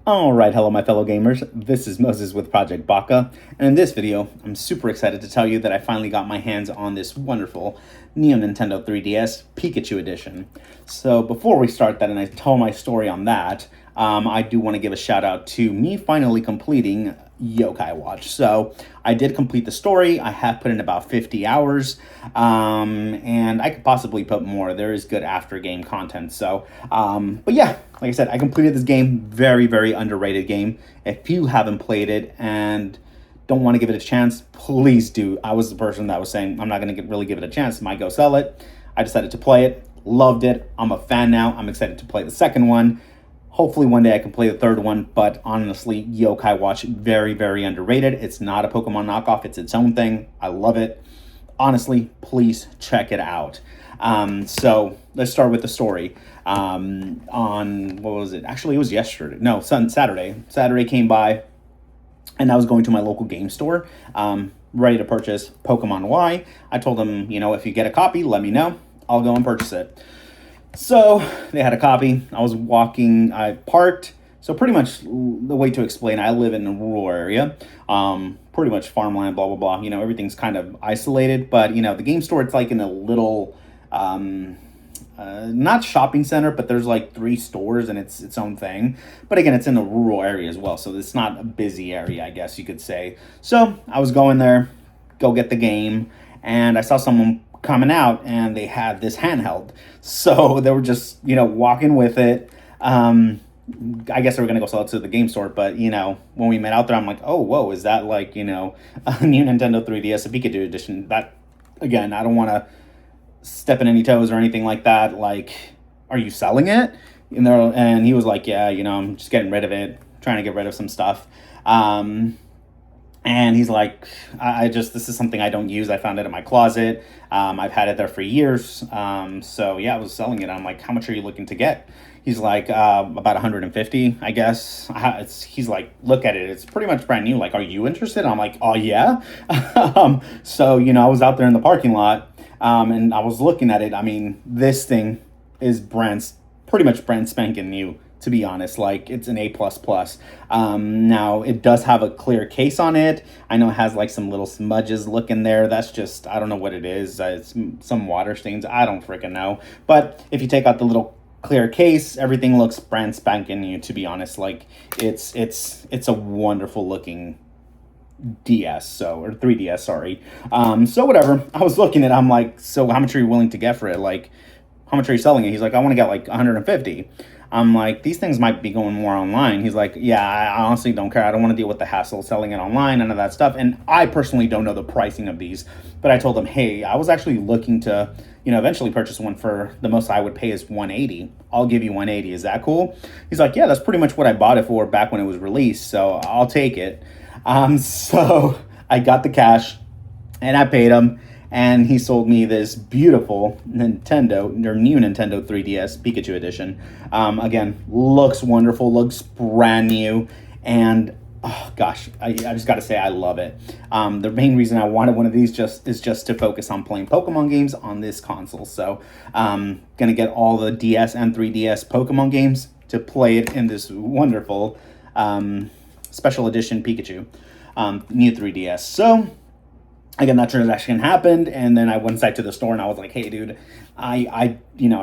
Alright, hello my fellow gamers, this is Moses with Project Baka, and in this video, I'm super excited to tell you that I finally got my hands on this wonderful Neo Nintendo 3DS Pikachu Edition. So before we start that and I tell my story on that, I do want to give a shout out to me finally completing Yokai Watch. So I did complete the story. I have put in about 50 hours, and I could possibly put more. There is good after game content. So, but yeah, like I said, I completed this game. Very, very underrated game. If you haven't played it and don't want to give it a chance, please do. I was the person that was saying I'm not going to really give it a chance. Might go sell it. I decided to play it. Loved it. I'm a fan now. I'm excited to play the second one. Hopefully one day I can play the third one, but honestly, Yokai Watch, very, very underrated. It's not a Pokemon knockoff. It's its own thing. I love it. Honestly, please check it out. So let's start with the story. On, what was it? Actually, it was yesterday. No, Saturday. Saturday came by, and I was going to my local game store, ready to purchase Pokemon Y. I told them, if you get a copy, let me know. I'll go and purchase it. So they had a copy. I parked. So pretty much the way to explain, I live in a rural area, pretty much farmland, blah, blah, blah. Everything's kind of isolated, but the game store, it's like in a little, not shopping center, but there's like 3 stores and it's its own thing. But again, it's in a rural area as well. So it's not a busy area, I guess you could say. So I was going there, go get the game, and I saw someone coming out and they had this handheld, so they were just walking with it. I guess they were gonna go sell it to the game store, but when we met out there, I'm like, oh whoa, is that like a new Nintendo 3DS, a Pikachu edition? That, again, I don't want to step in any toes or anything like that. Like, are you selling it? And he was like, yeah, I'm just getting rid of it, trying to get rid of some stuff. And he's like, this is something I don't use. I found it in my closet. I've had it there for years. So yeah, I was selling it. I'm like, how much are you looking to get? He's like, about 150, I guess. He's like, look at it. It's pretty much brand new. Like, are you interested? I'm like, oh yeah. So, I was out there in the parking lot, and I was looking at it. I mean, this thing is pretty much brand spanking new, to be honest. Like, it's an A++. Now it does have a clear case on it. I know it has like some little smudges looking there. That's just, I don't know what it is. It's some water stains. I don't freaking know. But if you take out the little clear case, everything looks brand spanking new, to be honest. Like, it's a wonderful looking DS, or 3DS, sorry. So whatever. I was looking at it, I'm like, so how much are you willing to get for it? Like, how much are you selling it? He's like, I want to get like 150. I'm like, these things might be going more online. He's like, yeah, I honestly don't care. I don't want to deal with the hassle selling it online, none of that stuff. And I personally don't know the pricing of these, but I told him, hey, I was actually looking to, eventually purchase one. For the most I would pay is 180. I'll give you 180. Is that cool? He's like, yeah, that's pretty much what I bought it for back when it was released. So I'll take it. So I got the cash and I paid him. And he sold me this beautiful new Nintendo 3DS Pikachu edition. Again, looks wonderful, looks brand new, and oh gosh, I just got to say I love it. The main reason I wanted one of these is just to focus on playing Pokemon games on this console. So gonna get all the DS and 3DS Pokemon games to play it in this wonderful special edition Pikachu new 3DS. So again, that transaction happened, and then I went inside to the store and I was like, hey dude, I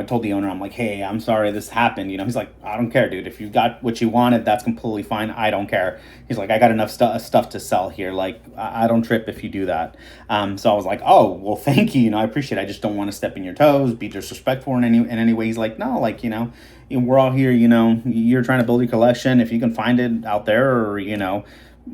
told the owner, I'm like, hey, I'm sorry this happened. He's like, I don't care, dude. If you got what you wanted, that's completely fine. I don't care. He's like, I got enough stuff to sell here. Like, I don't trip if you do that. So I was like, oh, well, thank you. I appreciate it. I just don't want to step in your toes, be disrespectful in any way. He's like, no, like, we're all here, you're trying to build your collection. If you can find it out there, or,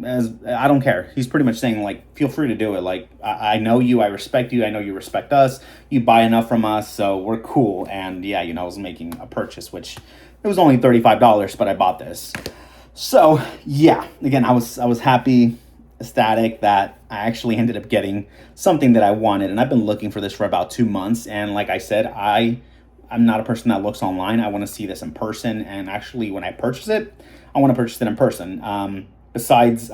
as I don't care. He's pretty much saying, like, feel free to do it. Like, I know you, I respect you, I know you respect us. You buy enough from us, so we're cool. And yeah, I was making a purchase, which it was only $35, but I bought this. So yeah, again, I was happy, ecstatic that I actually ended up getting something that I wanted, and I've been looking for this for about 2 months. And like I said, I'm not a person that looks online. I want to see this in person, and actually, when I purchase it, I want to purchase it in person. Besides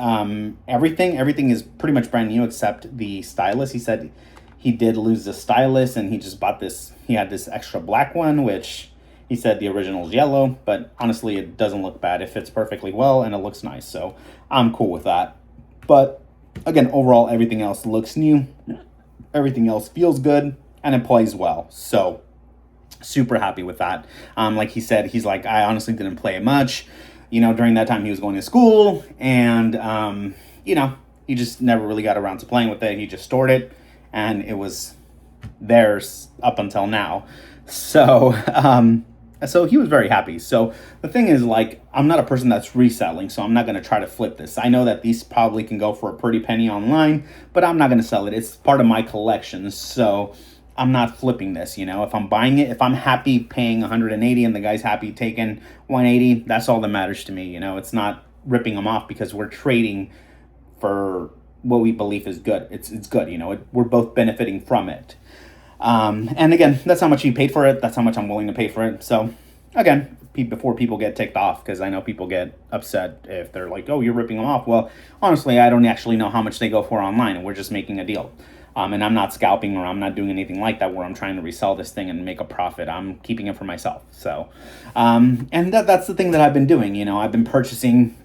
everything is pretty much brand new except the stylus. He said he did lose the stylus, and he just bought this. He had this extra black one, which He said the original's yellow, but honestly, it doesn't look bad. It fits perfectly well and it looks nice, so I'm cool with that. But again, overall, everything else looks new. Everything else feels good and it plays well. So super happy with that. Like he said, he's like, I honestly didn't play it much. During that time he was going to school, and he just never really got around to playing with it. He just stored it, and it was theirs up until now. So he was very happy. So the thing is, like, I'm not a person that's reselling, so I'm not going to try to flip this. I know that these probably can go for a pretty penny online, but I'm not going to sell it. It's part of my collection, so I'm not flipping this. If I'm buying it, if I'm happy paying 180 and the guy's happy taking 180, that's all that matters to me. It's not ripping them off because we're trading for what we believe is good. It's good. We're both benefiting from it. And again, that's how much he paid for it. That's how much I'm willing to pay for it. So again, before people get ticked off, because I know people get upset if they're like, oh, you're ripping them off. Well, honestly, I don't actually know how much they go for online, and we're just making a deal. And I'm not scalping, or I'm not doing anything like that where I'm trying to resell this thing and make a profit. I'm keeping it for myself. So, and that's the thing that I've been doing. I've been purchasing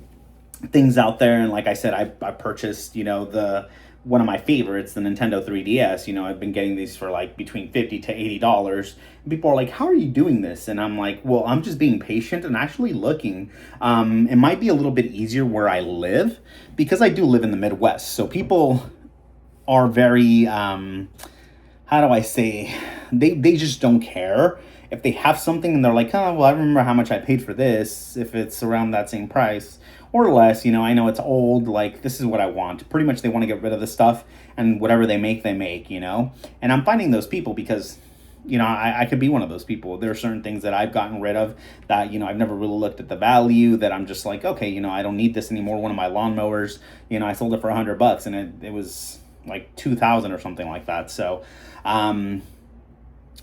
things out there, and like I said, I purchased, the one of my favorites, the Nintendo 3DS. I've been getting these for like between $50 to $80. People are like, how are you doing this? And I'm like, well, I'm just being patient and actually looking. It might be a little bit easier where I live, because I do live in the Midwest. So people are very, how do I say, they just don't care. If they have something and they're like, oh, well, I remember how much I paid for this, if it's around that same price or less, I know it's old, like, this is what I want. Pretty much they want to get rid of the stuff, and whatever they make, And I'm finding those people because, I could be one of those people. There are certain things that I've gotten rid of that, I've never really looked at the value, that I'm just like, okay, I don't need this anymore. One of my lawnmowers, I sold it for $100 and it was like 2,000 or something like that. So,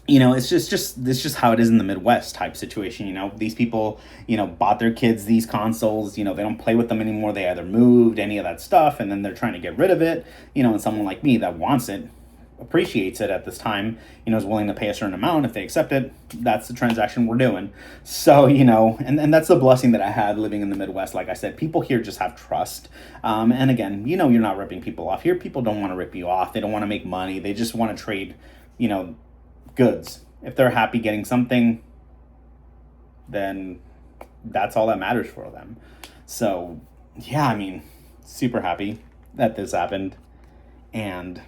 it's just how it is in the Midwest type situation. These people, bought their kids these consoles, they don't play with them anymore. They either moved, any of that stuff, and then they're trying to get rid of it, and someone like me that wants it, appreciates it at this time, is willing to pay a certain amount. If they accept it, that's the transaction we're doing. So, and that's the blessing that I had living in the Midwest. Like I said, people here just have trust. And again, you're not ripping people off. Here, people don't want to rip you off. They don't want to make money. They just want to trade, goods. If they're happy getting something, then that's all that matters for them. So, yeah, super happy that this happened. And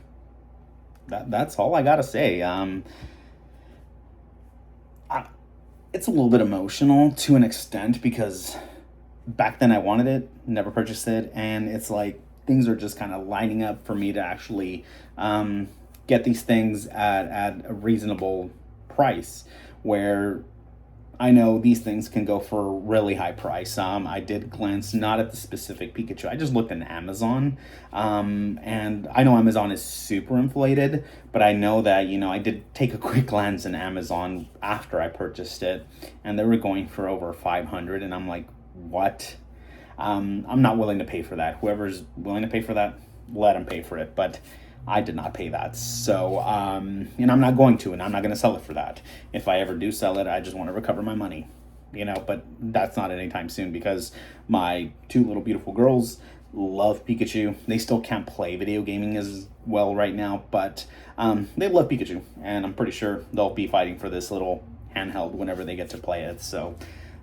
that's all I gotta say. It's a little bit emotional to an extent, because back then I wanted it, never purchased it, and it's like things are just kind of lining up for me to actually get these things at a reasonable price, where I know these things can go for a really high price. I did glance not at the specific Pikachu. I just looked in Amazon, and I know Amazon is super inflated, but I know that, I did take a quick glance in Amazon after I purchased it, and they were going for over 500, and I'm like, what? I'm not willing to pay for that. Whoever's willing to pay for that, let them pay for it, but I did not pay that. So, and I'm not going to, and I'm not going to sell it for that. If I ever do sell it, I just want to recover my money, but that's not anytime soon, because my two little beautiful girls love Pikachu. They still can't play video gaming as well right now, but they love Pikachu, and I'm pretty sure they'll be fighting for this little handheld whenever they get to play it. So,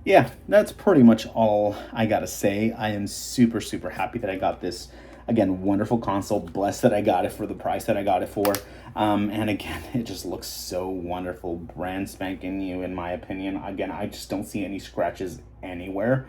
yeah, that's pretty much all I got to say. I am super, super happy that I got this. Again, wonderful console. Blessed that I got it for the price that I got it for. And again, it just looks so wonderful. Brand spanking new, in my opinion. Again, I just don't see any scratches anywhere.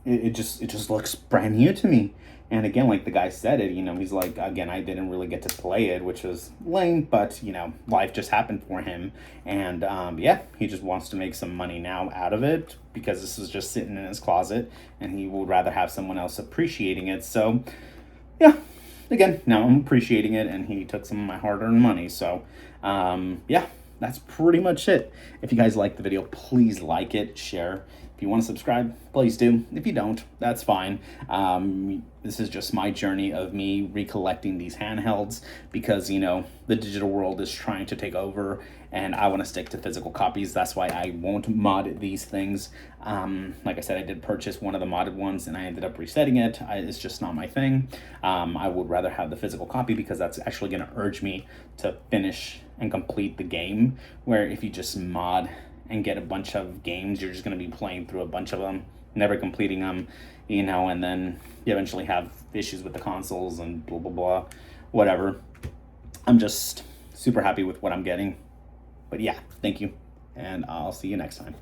It just looks brand new to me. And again, like the guy said it, he's like, again, I didn't really get to play it, which was lame, but, life just happened for him. And, yeah, he just wants to make some money now out of it, because this is just sitting in his closet, and he would rather have someone else appreciating it. So, yeah, again, now I'm appreciating it, and he took some of my hard-earned money. So, yeah, that's pretty much it. If you guys like the video, please like it, share. If If you want to subscribe, please do. If you don't, that's fine. This is just my journey of me recollecting these handhelds because, you know, the digital world is trying to take over and I want to stick to physical copies. That's why I won't mod these things. Like I said, I did purchase one of the modded ones and I ended up resetting it. It's just not my thing. I would rather have the physical copy because that's actually going to urge me to finish and complete the game, where if you just mod and get a bunch of games, you're just going to be playing through a bunch of them, never completing them, you know, and then you eventually have issues with the consoles and blah, blah, blah, whatever. I'm just super happy with what I'm getting. But yeah, thank you, and I'll see you next time.